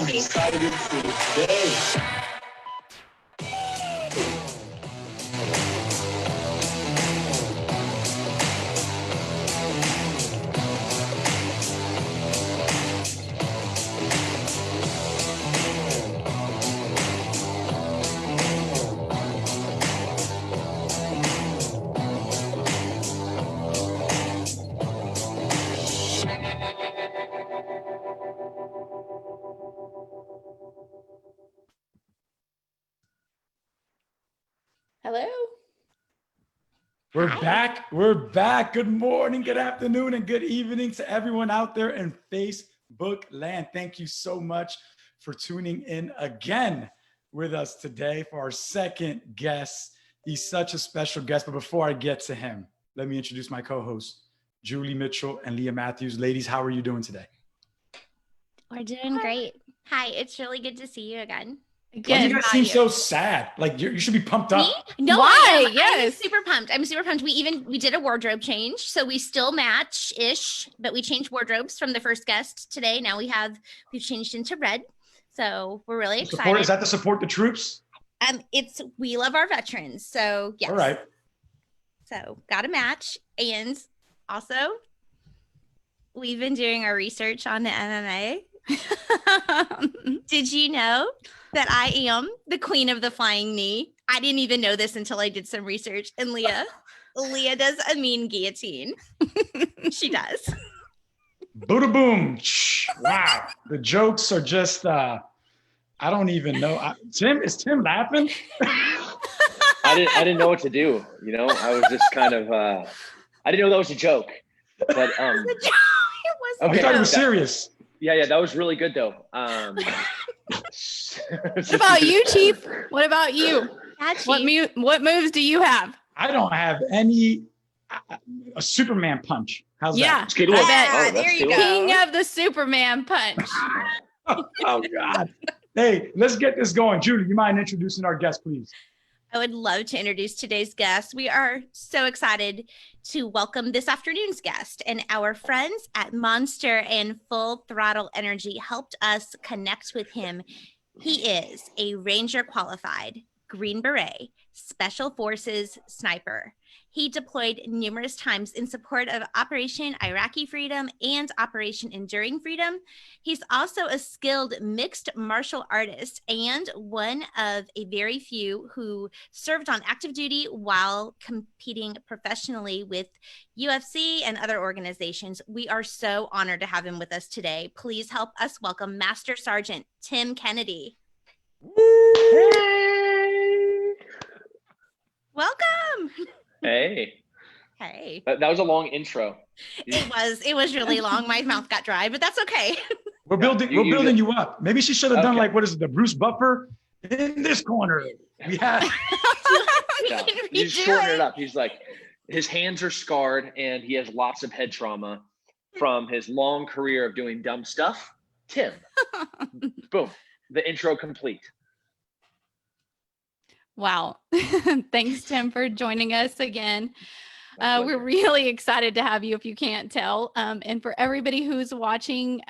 I'm excited for today. Hello. We're back. We're back. Good morning, good afternoon, and good evening to everyone out there in Facebook land. Thank you so much for tuning in again with us today for our second guest. He's such a special guest. But before I get to him, let me introduce my co-hosts, Julie Mitchell and Leah Matthews. Ladies, how are you doing today? We're doing great. Hi, it's really good to see you again. Why do you guys seem so sad? Like you should be pumped up. Me? No, Why? I'm super pumped. I'm super pumped. We did a wardrobe change, so we still match-ish, but we changed wardrobes from the first guest today. Now we've changed into red, so we're really excited. Is that to support the troops? We love our veterans, so yes. All right. So got a match, and also we've been doing our research on the MMA. Did you know that I am the queen of the flying knee? I didn't even know this until I did some research. And Leah does a mean guillotine. She does. Buddha boom. Wow. The jokes are just, I don't even know. Is Tim laughing? I didn't know what to do. You know, I was just kind of, I didn't know that was a joke. But It was I thought it was serious. Yeah, that was really good though. What about you, Chief? What about you? Yeah, Chief. What moves do you have? I don't have any. A Superman punch. How's that? Yeah, there you go. King of the Superman punch. Oh God. Hey, let's get this going. Julie, you mind introducing our guest, please? I would love to introduce today's guest. We are so excited to welcome this afternoon's guest, and our friends at Monster and Full Throttle Energy helped us connect with him. He is a Ranger qualified, Green Beret, Special Forces sniper. He deployed numerous times in support of Operation Iraqi Freedom and Operation Enduring Freedom. He's also a skilled mixed martial artist and one of a very few who served on active duty while competing professionally with UFC and other organizations. We are so honored to have him with us today. Please help us welcome Master Sergeant Tim Kennedy. Hey. Welcome. Hey. That was a long intro. It was really long. My mouth got dry, but that's okay. We're building you up. Maybe she should have done like, what is it, the Bruce Buffer in this corner. We have. He's shortening it up. He's like, his hands are scarred and he has lots of head trauma from his long career of doing dumb stuff. Tim. Boom. The intro complete. Wow. Thanks, Tim, for joining us again. We're really excited to have you, if you can't tell. And for everybody who's watching,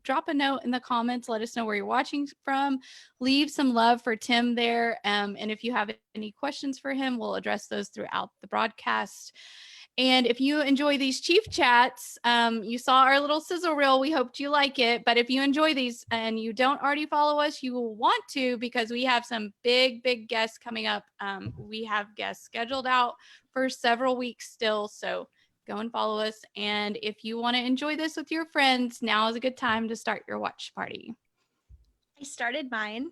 drop a note in the comments. Let us know where you're watching from. Leave some love for Tim there. And if you have any questions for him, we'll address those throughout the broadcast. And if you enjoy these Chief Chats, you saw our little sizzle reel. We hoped you like it. But if you enjoy these and you don't already follow us, you will want to, because we have some big guests coming up. We have guests scheduled out for several weeks still. So go and follow us. And if you want to enjoy this with your friends, now is a good time to start your watch party. I started mine.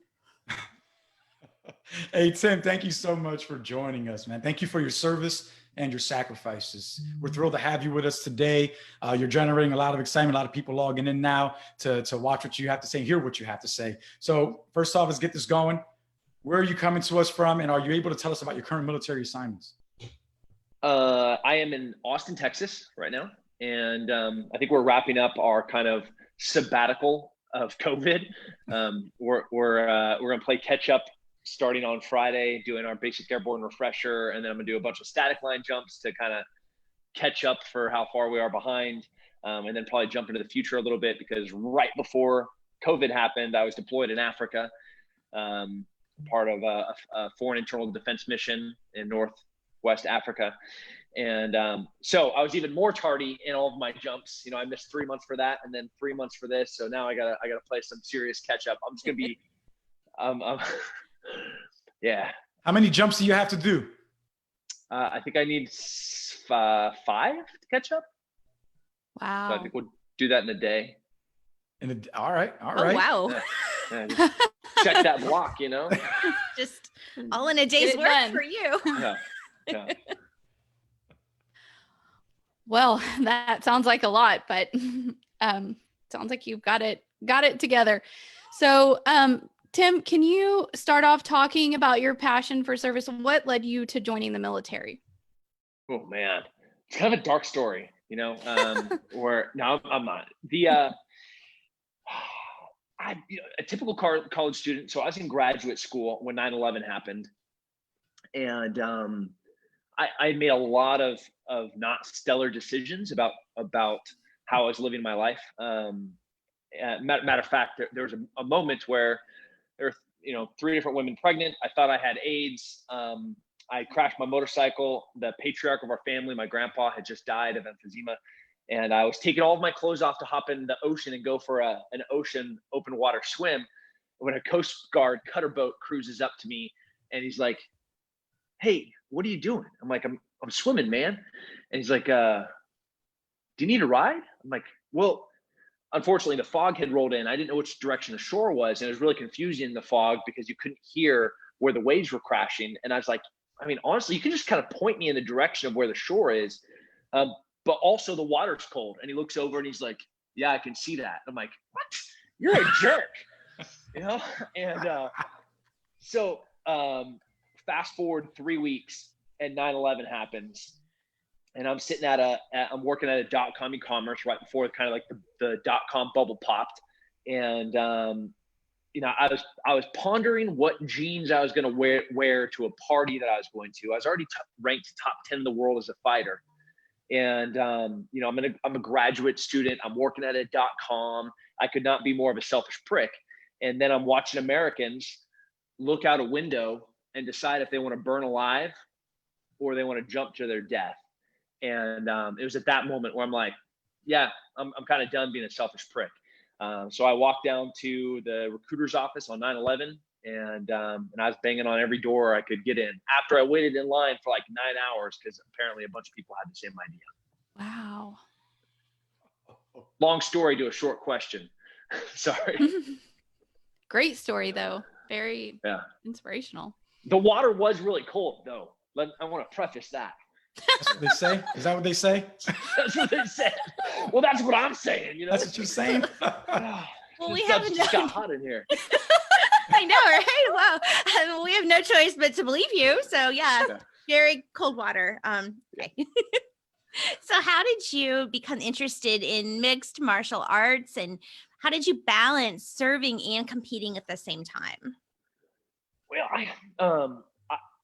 Hey, Tim, thank you so much for joining us, man. Thank you for your service and your sacrifices. We're thrilled to have you with us today. You're generating a lot of excitement, a lot of people logging in now to watch what you have to say, hear what you have to say. So first off, let's get this going. Where are you coming to us from? And are you able to tell us about your current military assignments? I am in Austin, Texas right now. And I think we're wrapping up our kind of sabbatical of COVID. We're going to play catch up starting on Friday, doing our basic airborne refresher, and then I'm gonna do a bunch of static line jumps to kind of catch up for how far we are behind, and then probably jump into the future a little bit, because right before COVID happened, I was deployed in Africa, part of a foreign internal defense mission in Northwest Africa. And so I was even more tardy in all of my jumps. You know, I missed 3 months for that, and then 3 months for this. So now I gotta play some serious catch up. I'm just gonna be, yeah. How many jumps do you have to do? I think I need 5 to catch up. Wow. So I think we'll do that in a day. All right. Oh, wow. Yeah, just check that block, you know. Just all in a day's it work done. for you. Yeah. Well, that sounds like a lot, but sounds like you've got it together. So, Tim, can you start off talking about your passion for service? What led you to joining the military? Oh man, it's kind of a dark story, you know. Or no, I'm not. I'm a typical college student. So I was in graduate school when 9/11 happened, and I made a lot of not stellar decisions about how I was living my life. Matter of fact, there was a moment where there were 3 different women pregnant. I thought I had AIDS. I crashed my motorcycle. The patriarch of our family, my grandpa, had just died of emphysema. And I was taking all of my clothes off to hop in the ocean and go for an ocean open water swim, when a Coast Guard cutter boat cruises up to me, and he's like, "Hey, what are you doing?" I'm like, I'm swimming, man. And he's like, "Do you need a ride?" I'm like, well, unfortunately the fog had rolled in. I didn't know which direction the shore was, and it was really confusing in the fog because you couldn't hear where the waves were crashing. And I was like, I mean, honestly, you can just kind of point me in the direction of where the shore is. But also the water's cold. And he looks over and he's like, "Yeah, I can see that." I'm like, "What? You're a jerk." You know? And so fast forward 3 weeks and 9/11 happens. And I'm sitting I'm working at a .com e-commerce right before kind of like the .com bubble popped. And I was pondering what jeans I was going to wear to a party that I was going to. I was already ranked top 10 in the world as a fighter. And I'm a graduate student. I'm working at a .com. I could not be more of a selfish prick. And then I'm watching Americans look out a window and decide if they want to burn alive or they want to jump to their death. And it was at that moment where I'm like, yeah, I'm kind of done being a selfish prick. So I walked down to the recruiter's office on 9/11, and I was banging on every door I could get in, after I waited in line for like 9 hours because apparently a bunch of people had the same idea. Wow. Long story to a short question. Sorry. Great story though. Very inspirational. The water was really cold though. I want to preface that. That's what they say? Is that what they say? That's what they said. Well, that's what I'm saying. You know, That's what you're saying? Well, we it haven't just got hot in here. I know, right? Wow. We have no choice but to believe you. So yeah, very cold water. Okay. So how did you become interested in mixed martial arts, and how did you balance serving and competing at the same time? Well,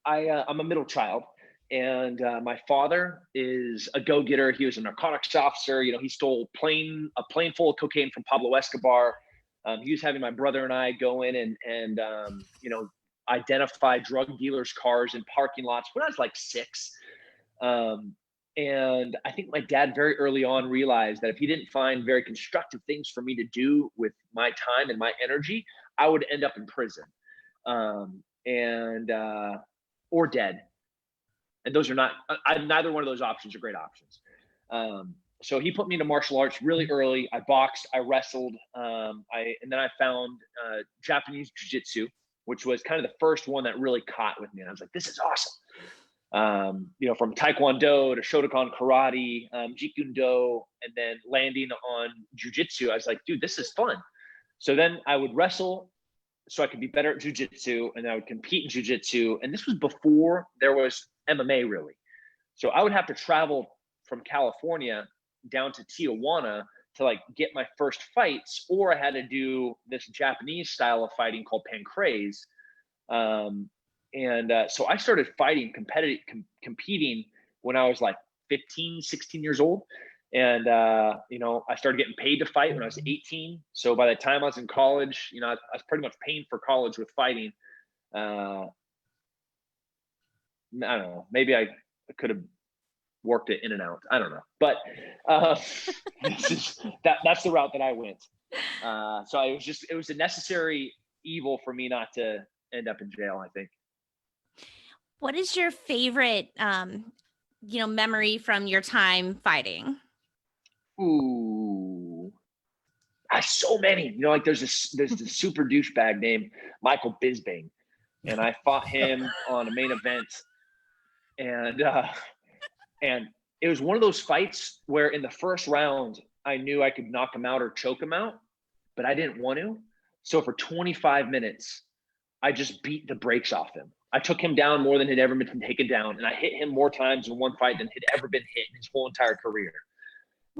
I'm a middle child. And my father is a go-getter. He was a narcotics officer. You know, he stole a plane full of cocaine from Pablo Escobar. He was having my brother and I go in and identify drug dealers' cars in parking lots when I was like 6. And I think my dad very early on realized that if he didn't find very constructive things for me to do with my time and my energy, I would end up in prison or dead. And those are not, neither one of those options are great options. So he put me into martial arts really early. I boxed, I wrestled, and then I found Japanese jiu-jitsu, which was kind of the first one that really caught with me. And I was like, this is awesome. From Taekwondo to Shotokan karate, Jeet Kune Do, and then landing on jiu-jitsu, I was like, dude, this is fun. So then I would wrestle so I could be better at jiu-jitsu, and I would compete in jiu-jitsu. And this was before there was MMA really. So I would have to travel from California down to Tijuana to like get my first fights, or I had to do this Japanese style of fighting called pancrase. So I started fighting competing when I was like 15, 16 years old. And, you know, I started getting paid to fight when I was 18. So by the time I was in college, you know, I was pretty much paying for college with fighting. I don't know, maybe I could have worked it in and out. I don't know, but that's the route that I went. So it was a necessary evil for me not to end up in jail, I think. What is your favorite, you know, memory from your time fighting? Ooh, so many. You know, like there's this super douchebag named Michael Bisping, and I fought him on a main event, and it was one of those fights where in the first round I knew I could knock him out or choke him out, but I didn't want to. So for 25 minutes, I just beat the brakes off him. I took him down more than had ever been taken down, and I hit him more times in one fight than had ever been hit in his whole entire career.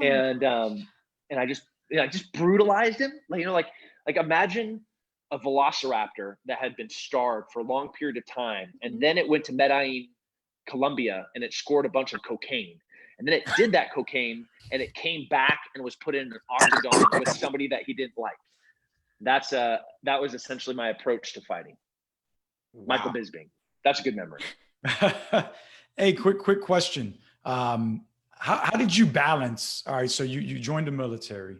And I just brutalized him. Like, you know, like imagine a velociraptor that had been starved for a long period of time, and then it went to Medellin, Colombia, and it scored a bunch of cocaine. And then it did that cocaine, and it came back and was put in an octagon with somebody that he didn't like. That was essentially my approach to fighting. Wow. Michael Bisping. That's a good memory. Hey, quick question. How did you balance? All right, so you joined the military.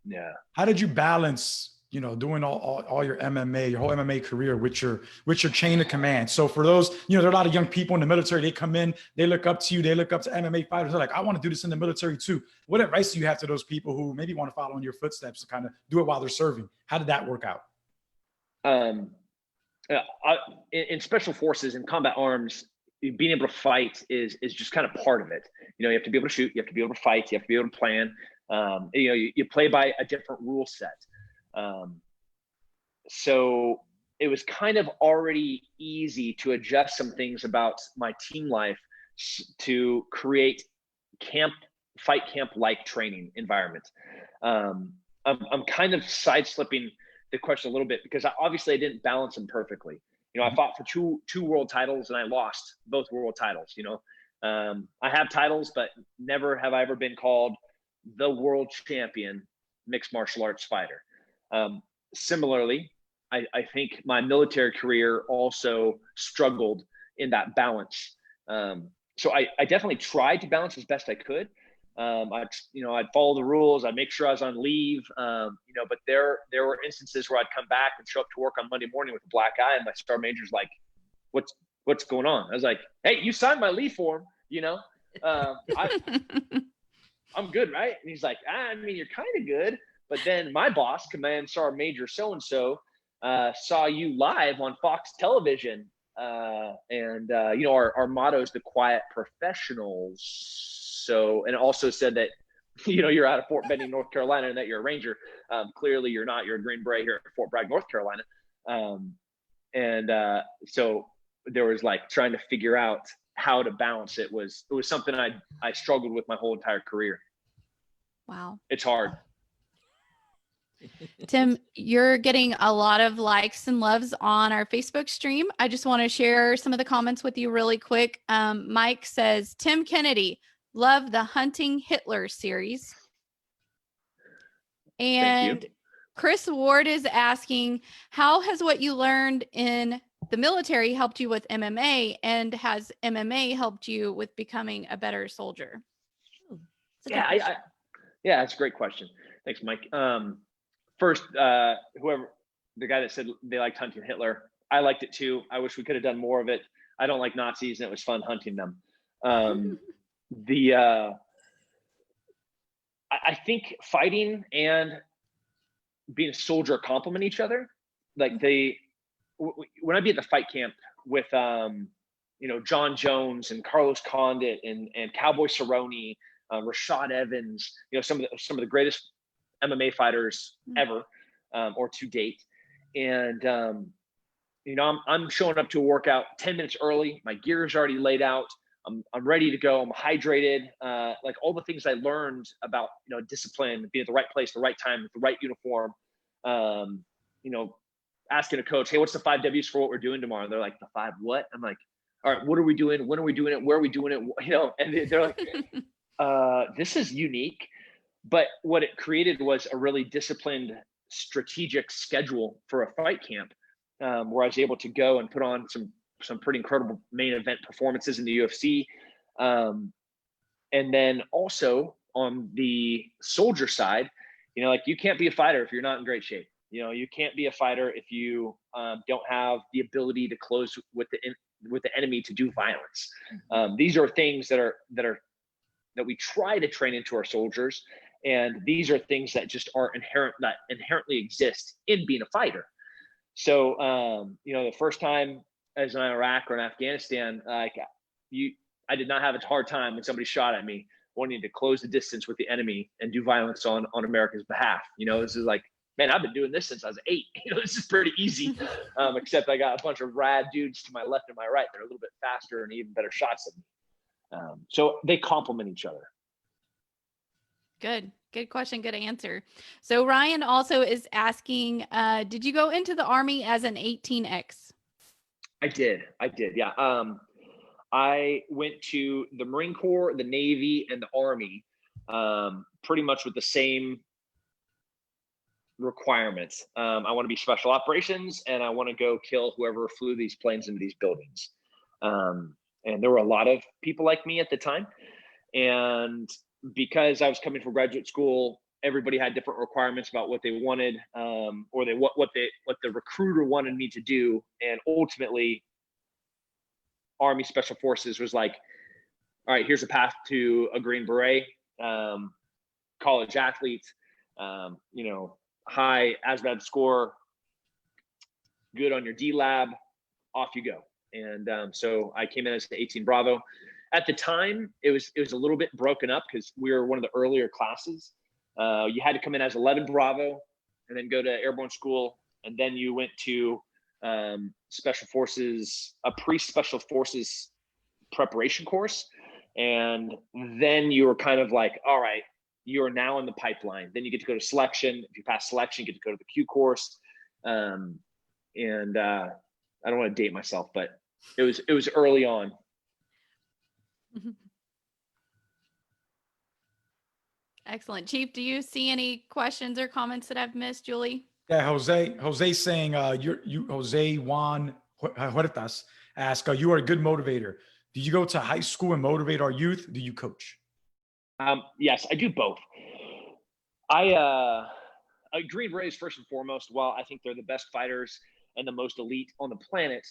Yeah. How did you balance, you know, doing all your MMA, your whole MMA career with your chain of command? So for those, you know, there are a lot of young people in the military. They come in, they look up to you, they look up to MMA fighters. They're like, I want to do this in the military too. What advice do you have to those people who maybe want to follow in your footsteps to kind of do it while they're serving? How did that work out? In special forces and combat arms, being able to fight is just kind of part of it. You know, you have to be able to shoot, you have to be able to fight, you have to be able to plan. You know, you play by a different rule set. So it was kind of already easy to adjust some things about my team life to create fight camp like training environment. I'm kind of sideslipping the question a little bit because obviously I didn't balance them perfectly. You know, I fought for two world titles and I lost both world titles. You know, I have titles, but never have I ever been called the world champion mixed martial arts fighter. Similarly, I think my military career also struggled in that balance. So I definitely tried to balance as best I could. I'd follow the rules. I'd make sure I was on leave, but there were instances where I'd come back and show up to work on Monday morning with a black eye, and my sergeant major's like, what's going on? I was like, hey, you signed my leave form, you know, I'm good, right? And he's like, I mean, you're kind of good. But then my boss, Command Sergeant Major so-and-so, saw you live on Fox television. Our motto is the quiet professionals. So, and it also said that, you know, you're out of Fort Benning, North Carolina, and that you're a Ranger. Clearly you're not. You're a Green Beret here at Fort Bragg, North Carolina. So there was like trying to figure out how to balance it. It was something I struggled with my whole entire career. Wow. It's hard. Tim, you're getting a lot of likes and loves on our Facebook stream. I just want to share some of the comments with you really quick. Mike says, Tim Kennedy, love the Hunting Hitler series. And Chris Ward is asking, how has what you learned in the military helped you with MMA, and has MMA helped you with becoming a better soldier? Yeah, that's a great question. Thanks, Mike. First, whoever, the guy that said they liked hunting Hitler, I liked it too. I wish we could have done more of it. I don't like Nazis, and it was fun hunting them. I think fighting and being a soldier complement each other. Like when I'd be at the fight camp with, John Jones and Carlos Condit and Cowboy Cerrone, Rashad Evans, you know, some of the greatest MMA fighters ever, or to date. And, I'm showing up to a workout 10 minutes early. My gear is already laid out. I'm ready to go. I'm hydrated. Like all the things I learned about, discipline, being at the right place, the right time, with the right uniform, asking a coach, hey, what's the 5 W's for what we're doing tomorrow? And they're like, the 5 what? I'm like, all right, what are we doing? When are we doing it? Where are we doing it? And they're like, This is unique, but what it created was a really disciplined, strategic schedule for a fight camp, where I was able to go and put on some pretty incredible main event performances in the UFC. And then also on the soldier side, like you can't be a fighter if you're not in great shape. You can't be a fighter if you don't have the ability to close with the enemy to do violence. These are things that we try to train into our soldiers, and these are things that just are that inherently exist in being a fighter. So the first time as in Iraq or in Afghanistan, I did not have a hard time when somebody shot at me wanting to close the distance with the enemy and do violence on America's behalf. This is like, man, I've been doing this since I was 8. This is pretty easy, except I got a bunch of rad dudes to my left and my right. They're a little bit faster and even better shots than me. So they complement each other. Good question. Good answer. So Ryan also is asking, did you go into the Army as an 18X? I did. Yeah. I went to the Marine Corps, the Navy, and the Army, pretty much with the same requirements. I want to be special operations, and I want to go kill whoever flew these planes into these buildings. And there were a lot of people like me at the time. And because I was coming from graduate school, everybody had different requirements about what they wanted, or what the recruiter wanted me to do. And ultimately, Army Special Forces was like, all right, here's a path to a Green Beret, college athlete, high ASVAB score, good on your D lab, off you go. And so I came in as the 18 Bravo. At the time, it was a little bit broken up because we were one of the earlier classes. You had to come in as 11 Bravo and then go to airborne school, and then you went to special forces, a pre-special forces preparation course. And then you were kind of like, all right, you're now in the pipeline. Then you get to go to selection. If you pass selection, you get to go to the Q course. And I don't want to date myself, but it was early on. Excellent. Chief, do you see any questions or comments that I've missed, Julie? Yeah, Jose saying, Jose Juan Huertas ask, you are a good motivator. Do you go to high school and motivate our youth? Do you coach? Yes, I do both. Green Berets, first and foremost, while I think they're the best fighters and the most elite on the planet,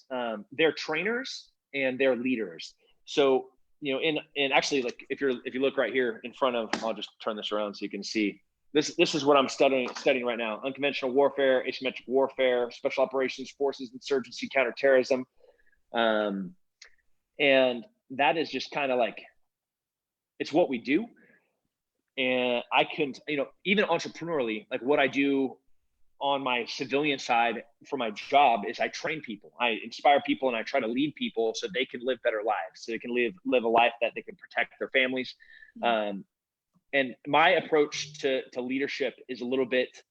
they're trainers and they're leaders. So, and actually, like if you look right here in front of, I'll just turn this around so you can see. This is what I'm studying right now: unconventional warfare, asymmetric warfare, special operations forces, insurgency, counterterrorism, and that is just kind of like, it's what we do. And I couldn't, even entrepreneurially, like what I do on my civilian side for my job is I train people, I inspire people, and I try to lead people so they can live better lives, so they can live a life that they can protect their families. And my approach to leadership is a little bit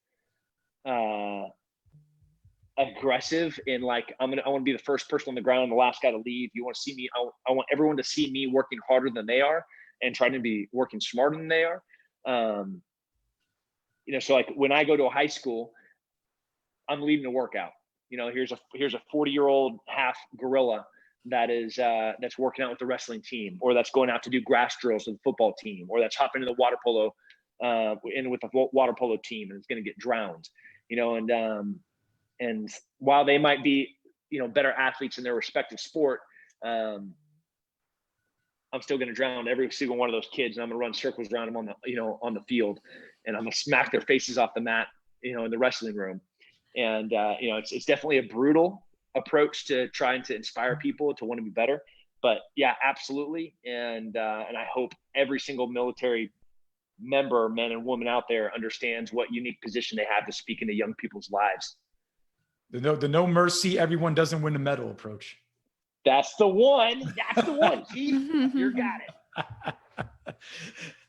aggressive in like, I want to be the first person on the ground and the last guy to leave. You want to see me, I want everyone to see me working harder than they are and trying to be working smarter than they are. So like when I go to a high school, I'm leading a workout. Here's a 40-year-old half gorilla that's working out with the wrestling team, or that's going out to do grass drills with the football team, or that's hopping into the water polo with the water polo team and it's going to get drowned. And while they might be better athletes in their respective sport, I'm still going to drown every single one of those kids, and I'm going to run circles around them on the field, and I'm going to smack their faces off the mat in the wrestling room. And it's definitely a brutal approach to trying to inspire people to want to be better, but yeah, absolutely. And I hope every single military member, man and woman out there, understands what unique position they have to speak into young people's lives. The no mercy, everyone doesn't win the medal approach. That's the one. Chief. You got it.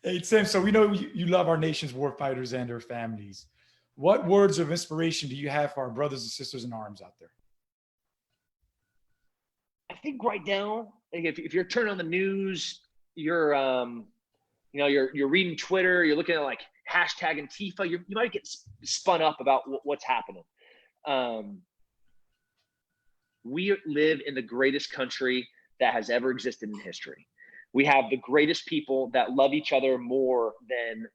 Hey, Tim, so we know you love our nation's war fighters and their families. What words of inspiration do you have for our brothers and sisters in arms out there? I think right now, like if you're turning on the news, you're You know, you're reading Twitter, you're looking at like hashtag Antifa, you might get spun up about what's happening. We live in the greatest country that has ever existed in history. We have the greatest people that love each other more than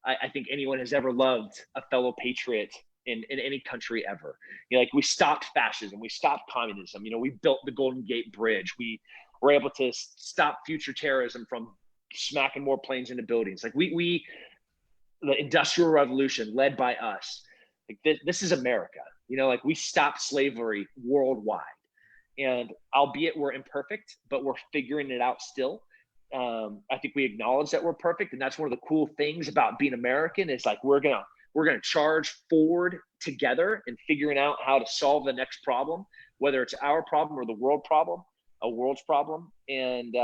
I think anyone has ever loved a fellow patriot in any country ever. You know, like we stopped fascism, we stopped communism. You know, we built the Golden Gate Bridge. We were able to stop future terrorism from smacking more planes into buildings. Like the Industrial Revolution led by us. Like this is America. You know, like we stopped slavery worldwide. And albeit we're imperfect, but we're figuring it out still. I think we acknowledge that we're perfect, and that's one of the cool things about being American is like we're gonna charge forward together and figuring out how to solve the next problem, whether it's our problem or the world's problem. And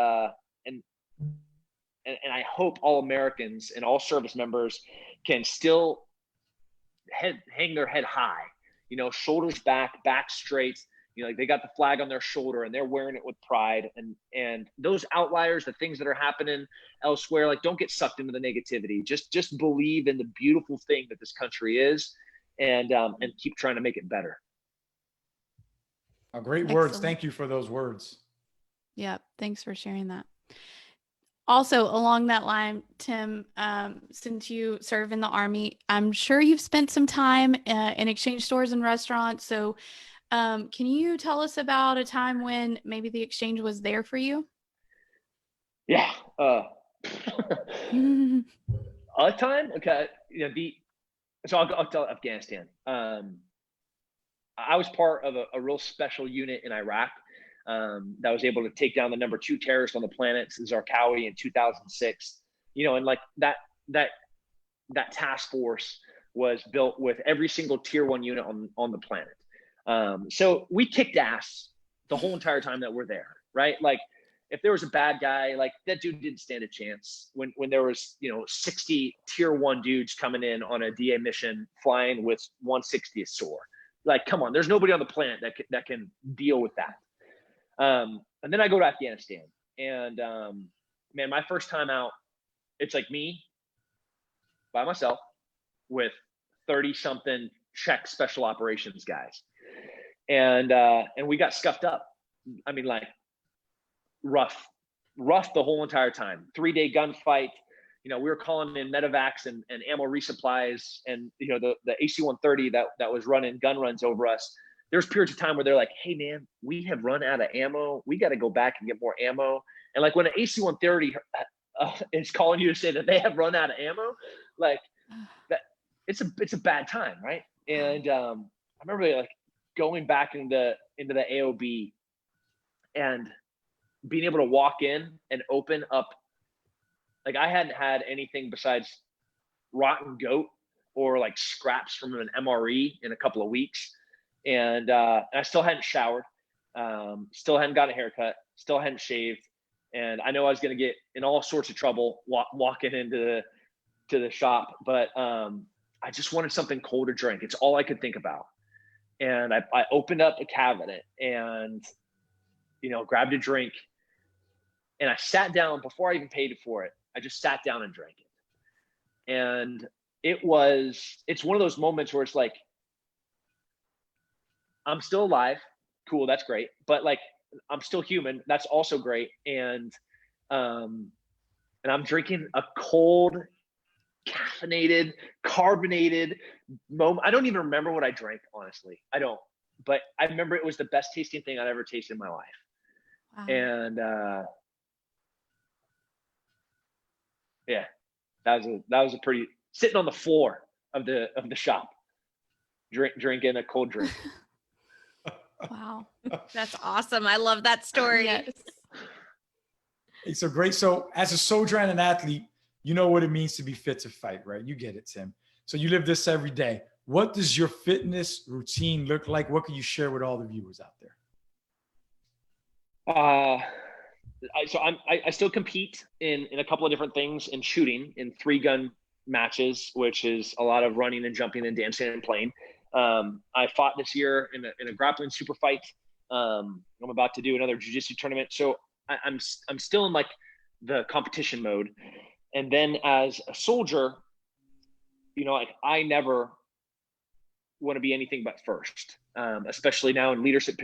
I hope all Americans and all service members can still hang their head high, you know, shoulders back, back straight. You know, like they got the flag on their shoulder and they're wearing it with pride. And those outliers, the things that are happening elsewhere, like don't get sucked into the negativity. Just believe in the beautiful thing that this country is, and keep trying to make it better. Great words. Thank you for those words. Yeah, thanks for sharing that. Also, along that line, Tim, since you serve in the Army, I'm sure you've spent some time in exchange stores and restaurants. So can you tell us about a time when maybe the exchange was there for you? Yeah. A time? Okay. You know, so I'll tell Afghanistan. I was part of a real special unit in Iraq that was able to take down the number 2 terrorist on the planet, Zarqawi, in 2006. You know, and like that task force was built with every single tier 1 unit on the planet. So we kicked ass the whole entire time that we're there, right? Like if there was a bad guy, like that dude didn't stand a chance when there was, you know, 60 tier 1 dudes coming in on a DA mission flying with 160th SOAR. Like, come on, there's nobody on the planet that can deal with that. And then I go to Afghanistan, and man, my first time out, it's like me by myself with 30 something Czech special operations guys. And we got scuffed up. I mean, like rough the whole entire time. 3-day gunfight. You know, we were calling in medevacs and ammo resupplies, and you know the AC-130 that was running gun runs over us. There's periods of time where they're like, "Hey man, we have run out of ammo. We got to go back and get more ammo." And like when an AC-130 is calling you to say that they have run out of ammo, like that, it's a bad time, right? And I remember like going back into the AOB and being able to walk in and open up. Like I hadn't had anything besides rotten goat or like scraps from an MRE in a couple of weeks. And I still hadn't showered, still hadn't gotten a haircut, still hadn't shaved. And I know I was going to get in all sorts of trouble walking into the shop, but I just wanted something cold to drink. It's all I could think about. And I opened up a cabinet and, you know, grabbed a drink, and I sat down before I even paid for it. I just sat down and drank it. And it's one of those moments where it's like, I'm still alive. Cool. That's great. But like, I'm still human. That's also great. And I'm drinking a cold, caffeinated, carbonated moment. I don't even remember what I drank, honestly. I don't, but I remember it was the best tasting thing I'd ever tasted in my life. Wow. And yeah, that was a pretty, sitting on the floor of the shop, drinking a cold drink. Wow. That's awesome. I love that story. Yes. Hey, so great. So as a soldier and an athlete, you know what it means to be fit to fight, right? You get it, Tim. So you live this every day. What does your fitness routine look like? What can you share with all the viewers out there? I still compete in a couple of different things in shooting, in 3-gun matches, which is a lot of running and jumping and dancing and playing. I fought this year in a grappling super fight. I'm about to do another jiu-jitsu tournament. So I'm still in like the competition mode. And then as a soldier, you know, like I never want to be anything but first, especially now in leadership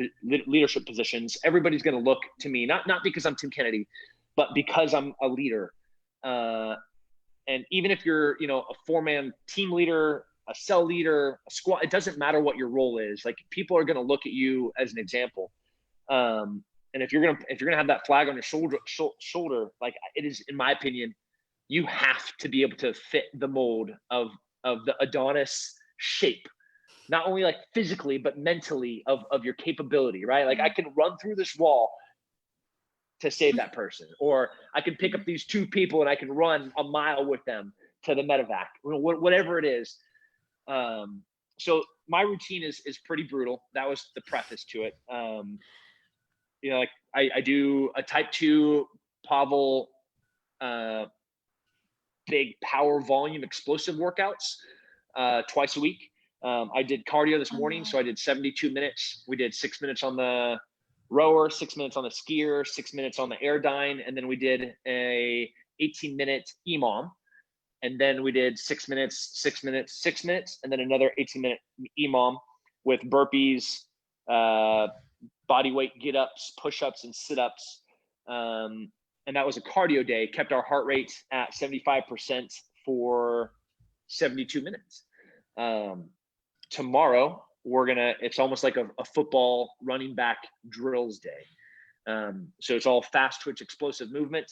positions. Everybody's going to look to me, not because I'm Tim Kennedy, but because I'm a leader. And even if you're, you know, a 4-man team leader, a cell leader, a squad, it doesn't matter what your role is. Like people are going to look at you as an example. And if you're gonna have that flag on your shoulder, like it is, in my opinion, you have to be able to fit the mold of the Adonis shape, not only like physically but mentally of your capability, right? Like I can run through this wall to save that person, or I can pick up these 2 people and I can run a mile with them to the medevac, whatever it is. So my routine is pretty brutal. That was the preface to it. You know, like I do a type 2 Pavel, big power volume explosive workouts, twice a week. I did cardio this morning. So I did 72 minutes. We did 6 minutes on the rower, 6 minutes on the skier, 6 minutes on the airdyne. And then we did a 18-minute EMOM. And then we did 6 minutes, 6 minutes, 6 minutes, and then another 18-minute EMOM with burpees, body weight get-ups, push-ups, and sit-ups. And that was a cardio day, kept our heart rate at 75% for 72 minutes. Tomorrow, it's almost like a football running back drills day. So it's all fast twitch, explosive movement.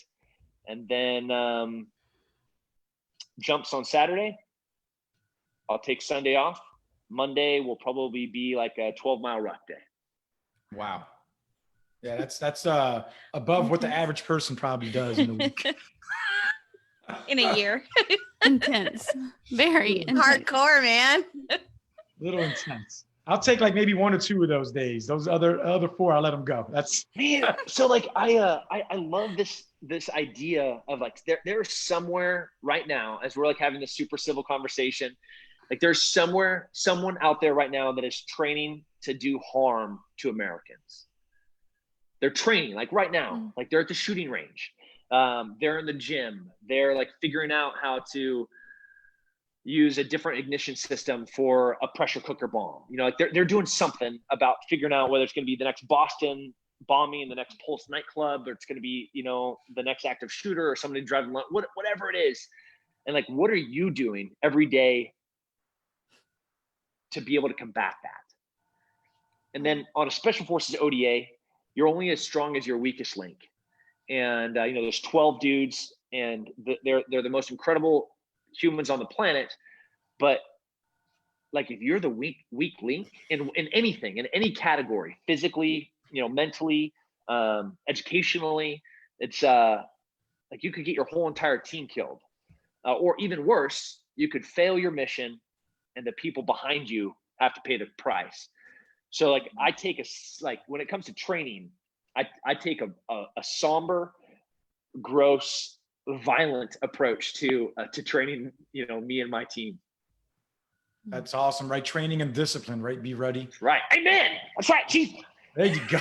And then jumps on Saturday. I'll take Sunday off. Monday will probably be like a 12-mile ruck day. Wow. Yeah, that's above what the average person probably does in a week. In a year. Intense. Very intense. Hardcore, man. Little intense. I'll take like maybe 1 or 2 of those days. Those other 4, I'll let them go. That's man. So like I love this idea of like there's somewhere right now, as we're like having this super civil conversation, like there's someone out there right now that is training to do harm to Americans. They're training like right now, like they're at the shooting range. They're in the gym. They're like figuring out how to use a different ignition system for a pressure cooker bomb. You know, like they're doing something about figuring out whether it's going to be the next Boston bombing, the next Pulse nightclub, or it's going to be, you know, the next active shooter or somebody driving, whatever it is. And like, what are you doing every day to be able to combat that? And then on a Special Forces ODA, you're only as strong as your weakest link. And, you know, there's 12 dudes and they're the most incredible humans on the planet. But like, if you're the weak link in anything, in any category, physically, you know, mentally, educationally, it's like you could get your whole entire team killed, or even worse, you could fail your mission and the people behind you have to pay the price. So like I take when it comes to training, I take a somber, gross, violent approach to training, you know, me and my team. That's awesome, right? Training and discipline, right? Be ready. Right. Amen. That's right, Chief. There you go.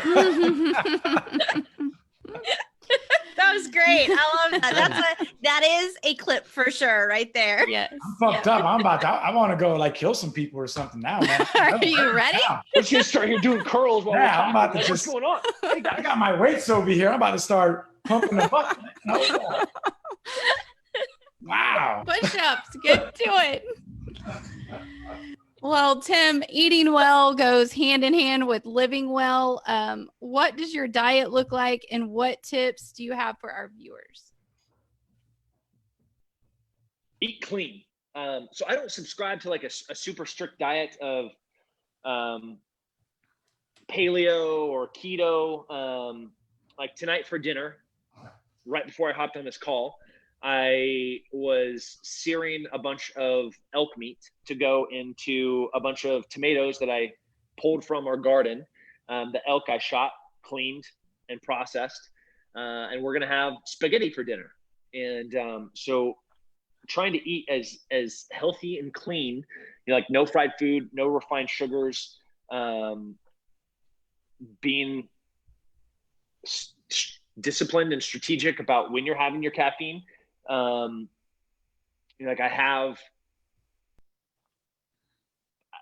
That was great. I love that. That is a clip for sure, right there. Yes. I'm fucked up. I want to go like kill some people or something now, man. Are you ready? Yeah, Let's just start here doing curls while we're talking. I'm about to Like, just. what's going on? I got my weights over here. I'm about to start pumping them up. Wow. Push-ups. Get to it. Well, Tim, eating well goes hand in hand with living well. What does your diet look like, and what tips do you have for our viewers? Eat clean. So I don't subscribe to like a super strict diet of paleo or keto. Like tonight for dinner, right before I hopped on this call, I was searing a bunch of elk meat to go into a bunch of tomatoes that I pulled from our garden. The elk I shot, cleaned, and processed. And we're going to have spaghetti for dinner. And so trying to eat as healthy and clean, you know, like no fried food, no refined sugars, being disciplined and strategic about when you're having your caffeine. Like I have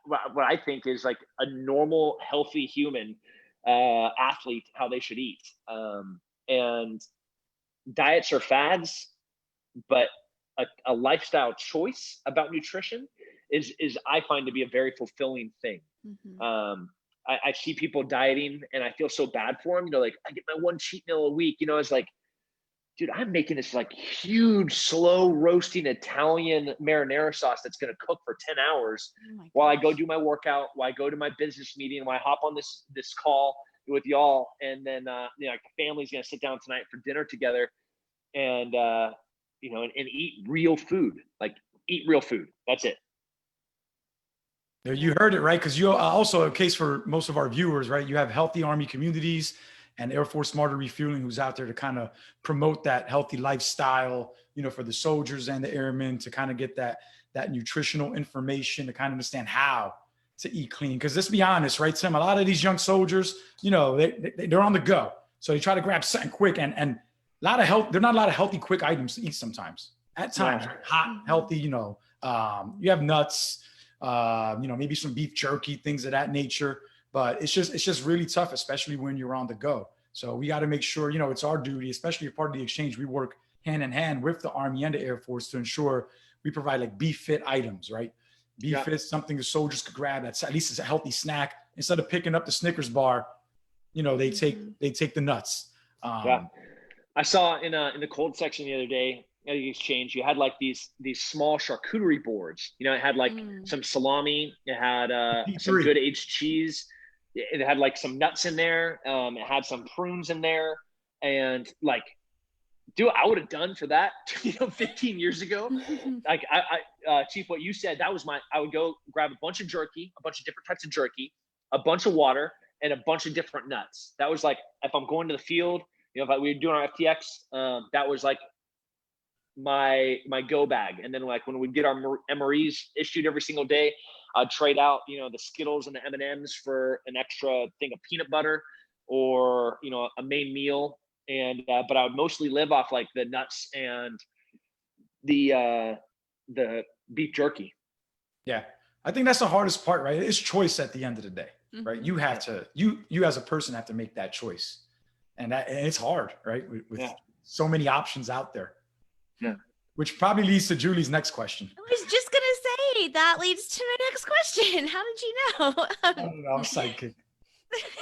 what I think is like a normal, healthy human athlete, how they should eat. And diets are fads, but a lifestyle choice about nutrition is I find to be a very fulfilling thing. I see people dieting and I feel so bad for them. Like I get my one cheat meal a week, it's like, dude, I'm making this like huge, slow roasting Italian marinara sauce that's going to cook for 10 hours while I go do my workout, while I go to my business meeting, while I hop on this call with y'all. And then, like the family's going to sit down tonight for dinner together and, and eat real food, like eat real food. That's it. You heard it, right? Because you also, a case for most of our viewers, right? You have healthy Army communities and Air Force Smarter Refueling, who's out there to kind of promote that healthy lifestyle, for the soldiers and the airmen to kind of get that nutritional information to kind of understand how to eat clean. Because let's be honest, right, Tim? A lot of these young soldiers, they're on the go. So they try to grab something quick and a lot of health. There are not a lot of healthy, quick items to eat sometimes. At times, hot, healthy, you have nuts, maybe some beef jerky, things of that nature. But it's just really tough, especially when you're on the go. So we got to make sure, it's our duty, especially as part of the exchange. We work hand in hand with the Army and the Air Force to ensure we provide like beef fit items, right? Beef fit, something the soldiers could grab. That's at least it's a healthy snack. Instead of picking up the Snickers bar, they take the nuts. I saw in the cold section the other day at the exchange, you had like these small charcuterie boards. It had like some salami, it had some good aged cheese, it had like some nuts in there, it had some prunes in there, and like, dude, I would have done for that 15 years ago. Like I Chief, what you said, I would go grab a bunch of jerky, a bunch of different types of jerky, a bunch of water, and a bunch of different nuts. That was like, if I'm going to the field, if we were doing our FTX, that was like my go bag. And then like when we get our MREs issued every single day, I'd trade out, the Skittles and the M&Ms for an extra thing of peanut butter or, a main meal. And, but I would mostly live off like the nuts and the beef jerky. Yeah. I think that's the hardest part, right? It's choice at the end of the day, right? You have to, you as a person have to make that choice. And it's hard, right? With so many options out there. Yeah. Which probably leads to Julie's next question. I was just going to say that leads to my next question. How did you know? I don't know, I'm psychic.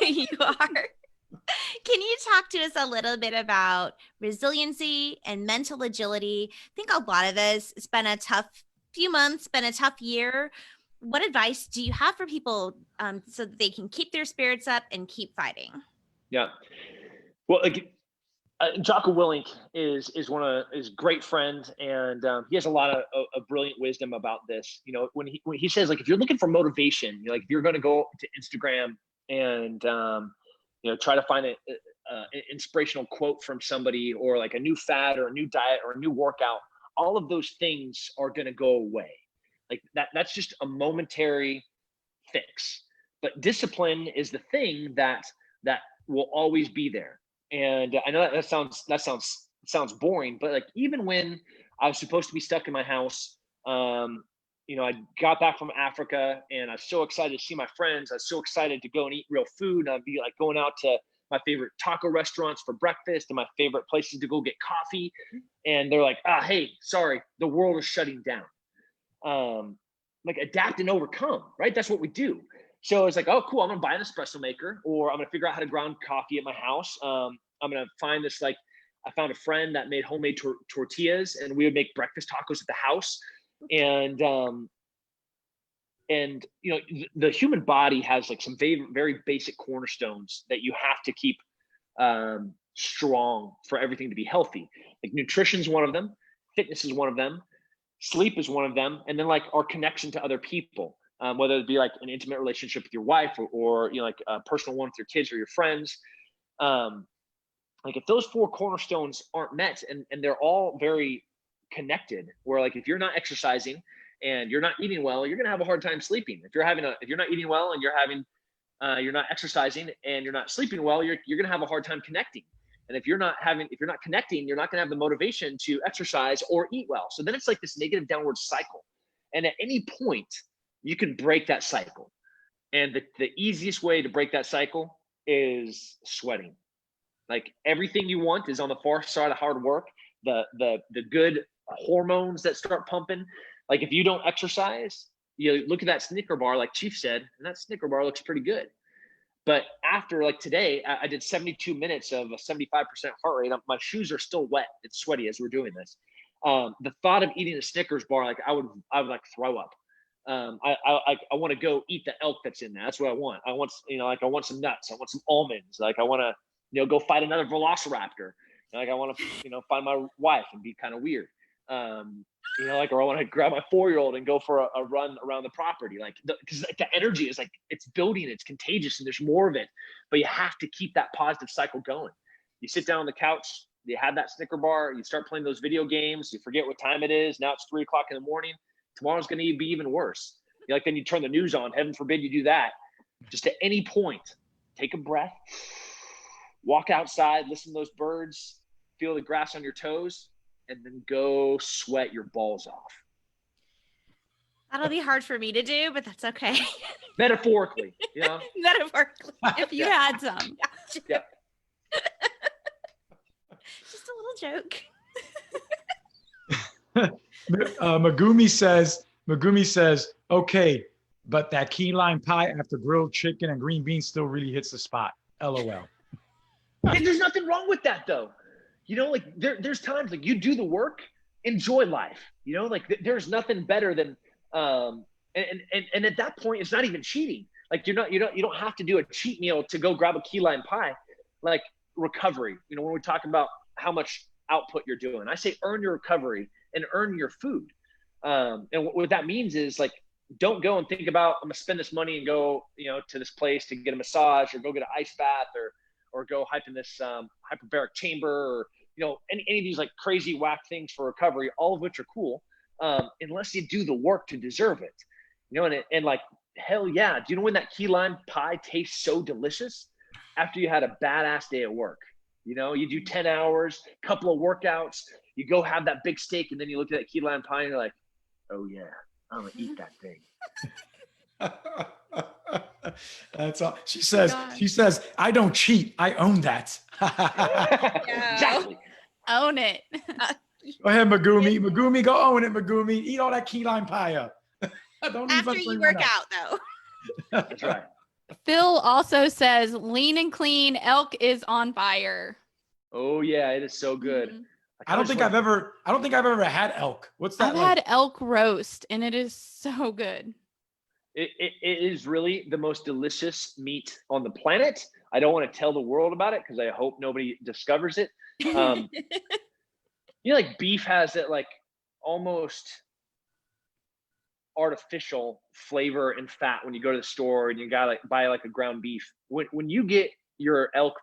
You are. Can you talk to us a little bit about resiliency and mental agility? I think a lot of us, it's been a tough few months, been a tough year. What advice do you have for people so that they can keep their spirits up and keep fighting? Yeah. Well, Jocko Willink is a great friend, and he has a lot of brilliant wisdom about this. When he says, like, if you're looking for motivation, like if you're going to go to Instagram and try to find an inspirational quote from somebody, or like a new fad or a new diet or a new workout, all of those things are going to go away. Like that's just a momentary fix. But discipline is the thing that will always be there. And I know that sounds boring, but like even when I was supposed to be stuck in my house, I got back from Africa and I was so excited to see my friends. I was so excited to go and eat real food. I'd be like going out to my favorite taco restaurants for breakfast and my favorite places to go get coffee. And they're like, hey, sorry, the world is shutting down. Like adapt and overcome, right? That's what we do. So it's like, oh, cool. I'm going to buy an espresso maker, or I'm going to figure out how to ground coffee at my house. I'm going to find this, like, I found a friend that made homemade tortillas, and we would make breakfast tacos at the house. And the human body has like some very, very basic cornerstones that you have to keep strong for everything to be healthy. Like nutrition is one of them. Fitness is one of them. Sleep is one of them. And then like our connection to other people. Whether it be like an intimate relationship with your wife or like a personal one with your kids or your friends. Like if those four cornerstones aren't met, and they're all very connected, where like if you're not exercising and you're not eating well, you're gonna have a hard time sleeping. If you're not eating well and you're not exercising and you're not sleeping well, you're gonna have a hard time connecting. And if you're not connecting, you're not going to have the motivation to exercise or eat well. So then it's like this negative downward cycle. And at any point, you can break that cycle. And the easiest way to break that cycle is sweating. Like everything you want is on the far side of hard work. The good hormones that start pumping. Like if you don't exercise, you look at that Snicker bar, like Chief said, and that Snicker bar looks pretty good. But after, like today, I did 72 minutes of a 75% heart rate. My shoes are still wet. It's sweaty as we're doing this. The thought of eating a Snickers bar, like I would like throw up. I want to go eat the elk that's in there. That's what I want. I want, I want some nuts. I want some almonds. Like I want to, go fight another velociraptor. Like I want to, find my wife and be kind of weird. Or I want to grab my 4-year-old and go for a run around the property. Like, because the energy is like, it's building, it's contagious, and there's more of it. But you have to keep that positive cycle going. You sit down on the couch, you have that Snicker bar, you start playing those video games, you forget what time it is. Now it's 3 o'clock in the morning. Tomorrow's going to be even worse. Then you turn the news on. Heaven forbid you do that. Just at any point, take a breath, walk outside, listen to those birds, feel the grass on your toes, and then go sweat your balls off. That'll be hard for me to do, but that's okay. Metaphorically, Metaphorically. If you had some. Yeah. Just a little joke. Megumi says, okay, but that key lime pie after grilled chicken and green beans still really hits the spot. LOL. And there's nothing wrong with that though. There's times like you do the work, enjoy life, there's nothing better than, and at that point, it's not even cheating. Like you don't have to do a cheat meal to go grab a key lime pie. Like recovery, when we talk about how much output you're doing, I say earn your recovery and earn your food. And what that means is like, don't go and think about, I'm gonna spend this money and go, to this place to get a massage or go get an ice bath or go hike in this hyperbaric chamber or, any of these like crazy whack things for recovery, all of which are cool, unless you do the work to deserve it. And like, hell yeah. Do you know when that key lime pie tastes so delicious? After you had a badass day at work. You do 10 hours, couple of workouts, you go have that big steak, and then you look at that key lime pie and you're like, oh yeah, I'm gonna eat that thing. That's all she says. She says, I don't cheat, I own that. Exactly. Own it. Go ahead, Megumi. Megumi, go own it, Megumi. Eat all that key lime pie up. Don't After you work out though. That's right. Phil also says, lean and clean, elk is on fire. Oh yeah, it is so good. Mhm. I don't think I've ever had elk. What's that I've like? had elk roast and it is so good. It is really the most delicious meat on the planet. I don't want to tell the world about it because I hope nobody discovers it. Like beef has that like almost artificial flavor and fat when you go to the store and you gotta buy like a ground beef. When you get your elk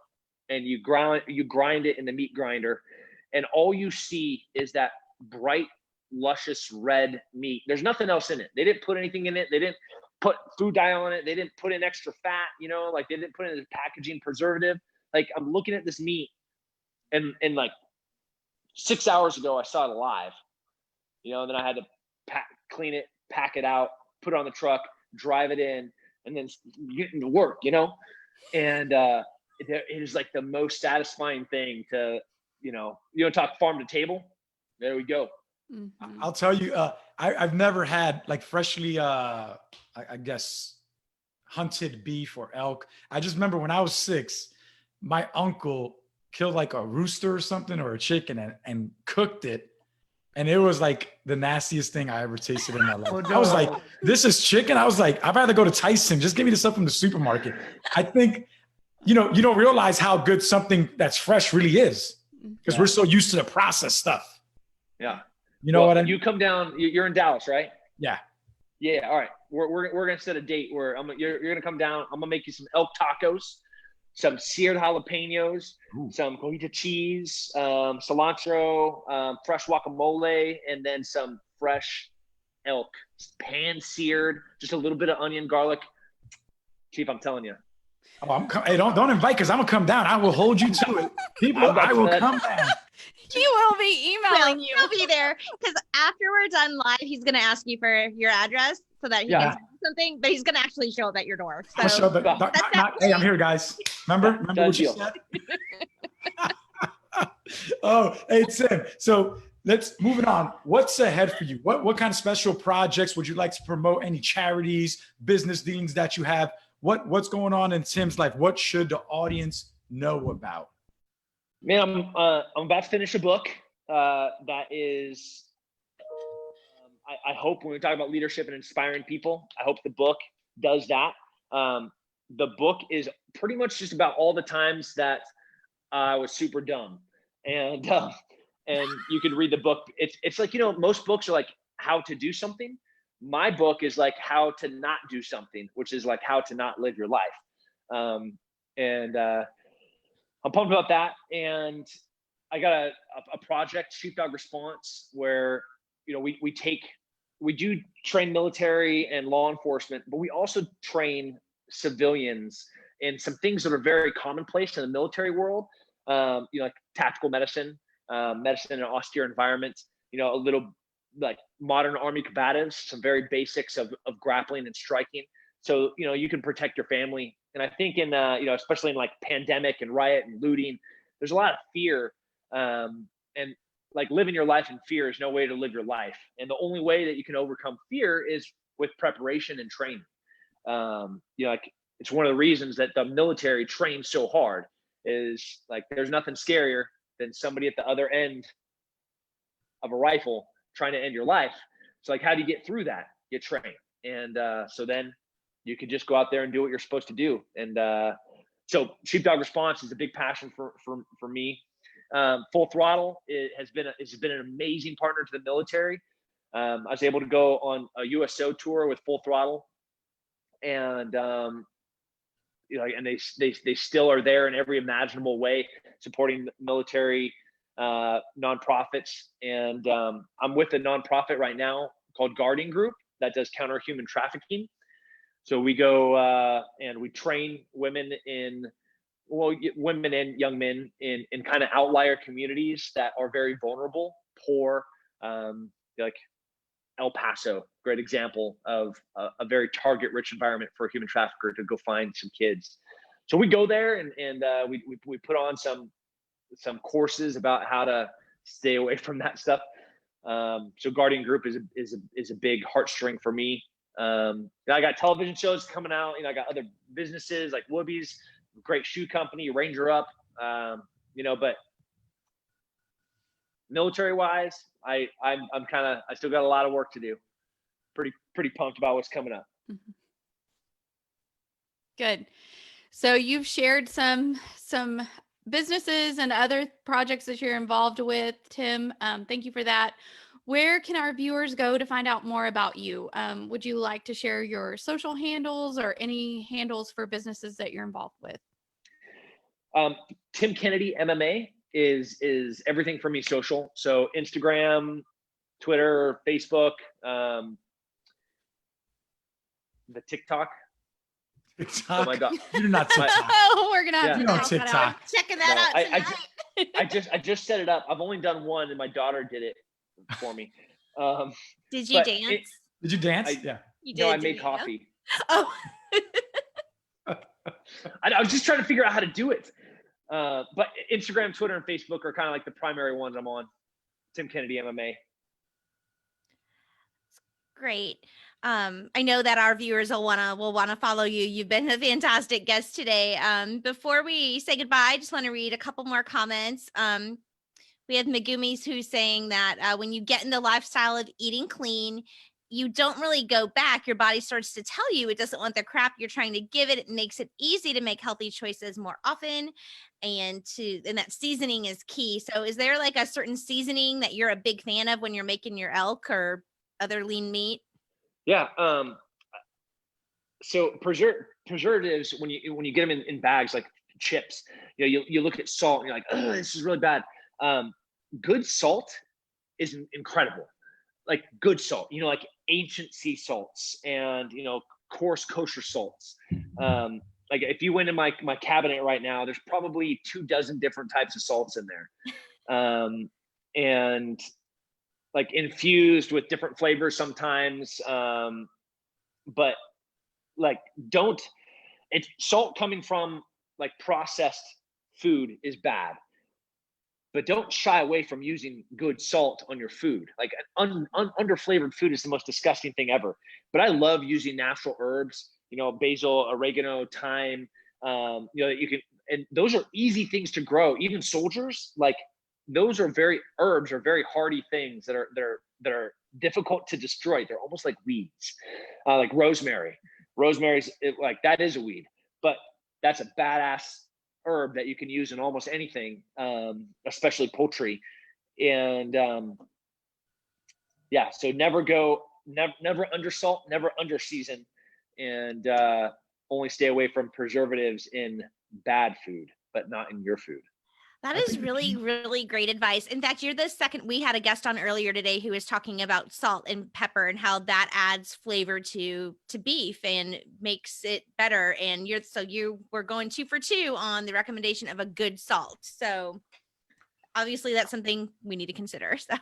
and you grind it in the meat grinder, and all you see is that bright, luscious red meat. There's nothing else in it. They didn't put anything in it. They didn't put food dye on it. They didn't put in extra fat, like they didn't put in a packaging preservative. Like I'm looking at this meat and like 6 hours ago, I saw it alive, and then I had to clean it, pack it out, put it on the truck, drive it in, and then get into work, and it is like the most satisfying thing to, talk farm to table. There we go. Mhm. I'll tell you, I've never had like freshly, I guess, hunted beef or elk. I just remember when I was 6, my uncle killed like a rooster or something or a chicken and cooked it. And it was like the nastiest thing I ever tasted in my life. Oh, I was no. like, this is chicken. I was like, I'd rather go to Tyson. Just give me the stuff from the supermarket. I think, you don't realize how good something that's fresh really is because we're so used to the processed stuff. Yeah. You know what I mean? You come down, you're in Dallas, right? Yeah. Yeah. All right. We're going to set a date where you're going to come down. I'm going to make you some elk tacos, some seared jalapenos, some cojita cheese, cilantro, fresh guacamole, and then some fresh elk, pan seared, just a little bit of onion, garlic. Chief, I'm telling you, Oh, hey, don't invite, because I'm gonna come down. I will hold you to it. People, I will come down. He will be emailing you. He'll be there because after we're done live, he's gonna ask you for your address so that he can send you something, but he's gonna actually show up at your door. So I'll show hey, I'm here, guys. Remember what you said? Oh, hey, Tim. So let's move it on. What's ahead for you? What kind of special projects would you like to promote? Any charities, business dealings that you have? What's going on in Tim's life? What should the audience know about? Man, I'm about to finish a book that is, I hope when we talk about leadership and inspiring people, I hope the book does that. The book is pretty much just about all the times that I was super dumb. And you can read the book. It's like, most books are like how to do something. My book is like how to not do something, which is like how to not live your life. I'm pumped about that. And I got a project, Sheepdog Response, where, we do train military and law enforcement, but we also train civilians in some things that are very commonplace in the military world. Like tactical medicine, medicine in an austere environment, a little like modern army combatives, some very basics of grappling and striking. So, you can protect your family. And I think in, especially in like pandemic and riot and looting, there's a lot of fear. And like living your life in fear is no way to live your life. And the only way that you can overcome fear is with preparation and training. Like it's one of the reasons that the military trains so hard is like, there's nothing scarier than somebody at the other end of a rifle trying to end your life. So like, how do you get through that? You train. And so then you can just go out there and do what you're supposed to do. And so Sheepdog Response is a big passion for me. Full Throttle has been an amazing partner to the military. I was able to go on a USO tour with Full Throttle, and and they still are there in every imaginable way, supporting military nonprofits. And I'm with a nonprofit right now called Guardian Group that does counter human trafficking. So we go and we train women and young men in kind of outlier communities that are very vulnerable, poor, like El Paso, great example of a very target-rich environment for a human trafficker to go find some kids. So we go there and we put on some courses about how to stay away from that stuff. So Guardian Group is a big heartstring for me. I got television shows coming out. I got other businesses like Woobies, great shoe company, Ranger Up. But military wise, I still got a lot of work to do. Pretty pumped about what's coming up. Good. So you've shared some businesses and other projects that you're involved with, Tim. Thank you for that. Where can our viewers go to find out more about you? Would you like to share your social handles or any handles for businesses that you're involved with? Tim Kennedy MMA is everything for me social. So Instagram, Twitter, Facebook, the TikTok. TikTok. Oh my God. You do not TikTok. Oh, we're gonna have You to don't talk that TikTok. out. checking that out tonight. I just set it up. I've only done one, and my daughter did it for me. Did you dance? Did you dance? Yeah. You did. No, I didn't made you? coffee. Oh. I was just trying to figure out how to do it. But Instagram, Twitter, and Facebook are kind of like the primary ones I'm on. Tim Kennedy MMA. Great. I know that our viewers will want to follow you. You've been a fantastic guest today. Before we say goodbye, I just want to read a couple more comments. We have Megumi's who's saying that when you get in the lifestyle of eating clean, you don't really go back. Your body starts to tell you it doesn't want the crap you're trying to give it. It makes it easy to make healthy choices more often, and that seasoning is key. So is there like a certain seasoning that you're a big fan of when you're making your elk or other lean meat? Yeah. So preservatives, when you get them in bags like chips, you look at salt and you're like, oh, this is really bad. Good salt is incredible. Like good salt, like ancient sea salts and coarse kosher salts. like if you went in my cabinet right now, there's probably 24 different types of salts in there. And like infused with different flavors sometimes. But like it's salt coming from like processed food is bad, but don't shy away from using good salt on your food. Like underflavored food is the most disgusting thing ever. But I love using natural herbs, basil, oregano, thyme, that you can, and those are easy things to grow. Even soldiers, like those are herbs are very hardy things that are difficult to destroy. They're almost like weeds, like rosemary. Rosemary's like, that is a weed, but that's a badass herb that you can use in almost anything, especially poultry. And so never under salt, never under season, and only stay away from preservatives in bad food, but not in your food. That is really, really great advice. In fact, you're the second. We had a guest on earlier today who was talking about salt and pepper and how that adds flavor to beef and makes it better. And you were going 2 for 2 on the recommendation of a good salt. So obviously that's something we need to consider. So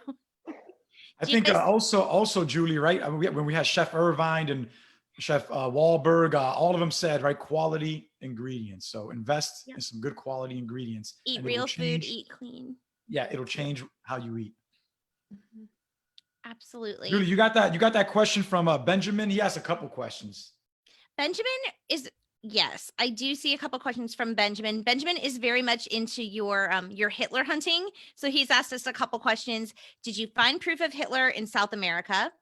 I think also Julie, right? I mean, when we had Chef Irvine and Chef Wahlberg, all of them said, right, quality ingredients. So invest in some good quality ingredients. Eat real food, eat clean. Yeah, it'll change how you eat. Mm-hmm. Absolutely. Julie, you got that question from Benjamin. He asked a couple questions. Benjamin yes, I do see a couple questions from Benjamin. Benjamin is very much into your Hitler hunting. So he's asked us a couple questions. Did you find proof of Hitler in South America?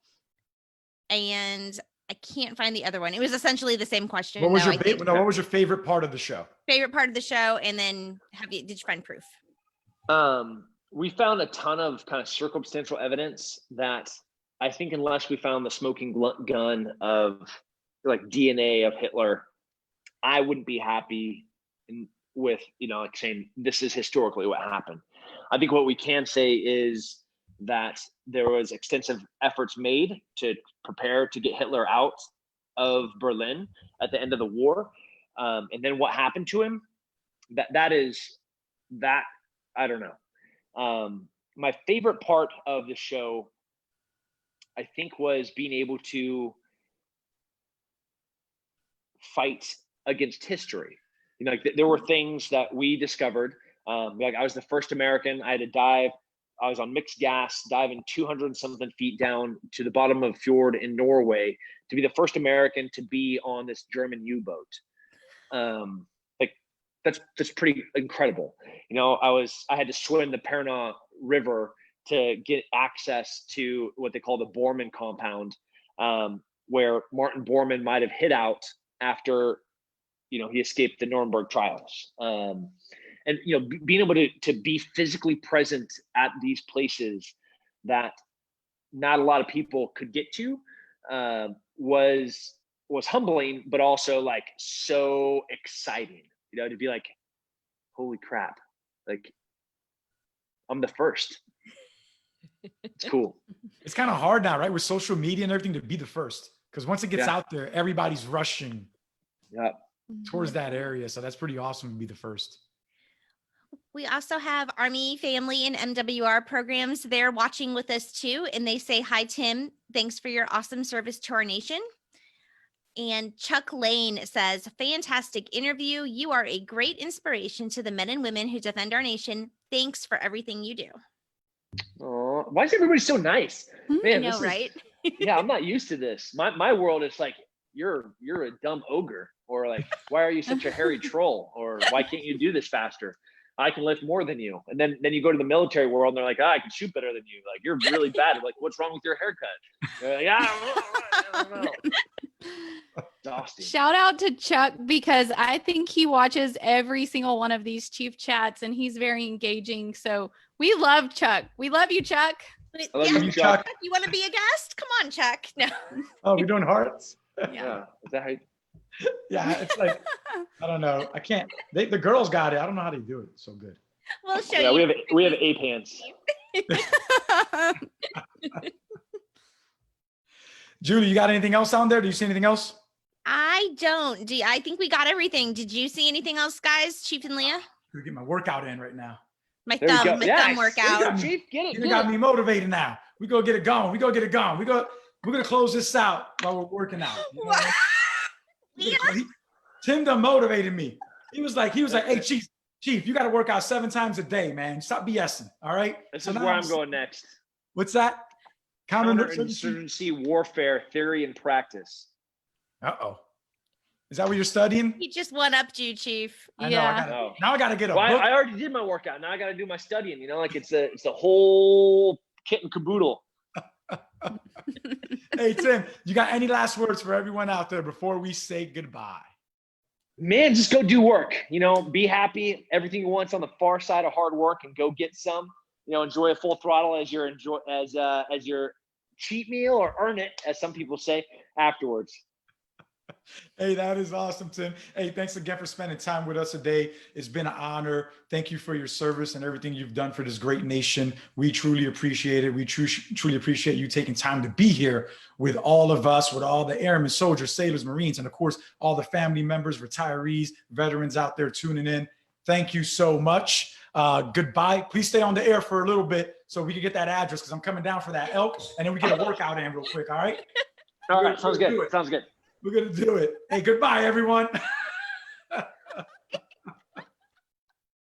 And I can't find the other one. It was essentially the same question. What was your favorite part of the show? Favorite part of the show, and then did you find proof? We found a ton of kind of circumstantial evidence that I think unless we found the smoking gun of like DNA of Hitler, I wouldn't be happy with, like saying this is historically what happened. I think what we can say is that there was extensive efforts made to prepare to get Hitler out of Berlin at the end of the war. And then what happened to him, that I don't know. My favorite part of the show, I think, was being able to fight against history. Like there were things that we discovered. Like I was the first American. I had to dive. I was on mixed gas, diving 200 and something feet down to the bottom of a fjord in Norway to be the first American to be on this German U-boat. Like that's pretty incredible. I had to swim the Perna River to get access to what they call the Bormann compound, where Martin Bormann might have hid out after, he escaped the Nuremberg trials. And being able to be physically present at these places that not a lot of people could get to was humbling, but also like so exciting. To be like, holy crap, like I'm the first. It's cool. It's kind of hard now, right, with social media and everything, to be the first, because once it gets out there, everybody's rushing towards that area. So that's pretty awesome to be the first. We also have Army family and MWR programs. They're watching with us too. And they say, hi, Tim. Thanks for your awesome service to our nation. And Chuck Lane says, fantastic interview. You are a great inspiration to the men and women who defend our nation. Thanks for everything you do. Oh, why is everybody so nice? Man, I know, right? Yeah, I'm not used to this. My world is like, you're a dumb ogre, or like, why are you such a hairy troll? Or why can't you do this faster? I can lift more than you. And then you go to the military world and they're like, I can shoot better than you. Like, you're really bad. I'm like, what's wrong with your haircut? They're like, I don't know. Exhausting. Shout out to Chuck, because I think he watches every single one of these chief chats and he's very engaging. So we love Chuck. We love you, Chuck. I love you, Chuck. You want to be a guest? Come on, Chuck. No. Oh, we're doing hearts. Yeah. Is that how you... Yeah, it's like, I don't know. I can't. The girls got it. I don't know how they do it so good. We'll show you. We have ape hands. Julie, you got anything else on there? Do you see anything else? I don't. I think we got everything. Did you see anything else, guys? Chief and Leah? Gonna get my workout in right now. My There we thumb, go. my Yes. thumb workout. There you go, Chief. Get it. You Get got it. me motivated now. We go get it going. We go get it going. We're gonna close this out while we're working out. You know what I mean? Tim done motivated me. He was like, hey, Chief, you got to work out 7 times a day, man. Stop BSing. All right. This So is now where I'm going next. What's that? Counterinsurgency warfare theory and practice. Uh-oh. Is that what you're studying? He just one-upped you, Chief. I know. Yeah. Now I gotta get a Well, book. I already did my workout. Now I got to do my studying. You know, like it's a whole kit and caboodle. Hey, Tim, you got any last words for everyone out there before we say goodbye? Man, just go do work. You know, be happy. Everything you want's on the far side of hard work, and go get some. You know, enjoy a full throttle as your cheat meal, or earn it, as some people say, afterwards. Hey, that is awesome, Tim. Hey, thanks again for spending time with us today. It's been an honor. Thank you for your service and everything you've done for this great nation. We truly appreciate it. We truly appreciate you taking time to be here with all of us, with all the airmen, soldiers, sailors, Marines, and of course, all the family members, retirees, veterans out there tuning in. Thank you so much. Goodbye. Please stay on the air for a little bit so we can get that address, because I'm coming down for that elk, and then we get a workout in real quick. All right. All right. Sounds good. Sounds good. We're going to do it. Hey, goodbye, everyone.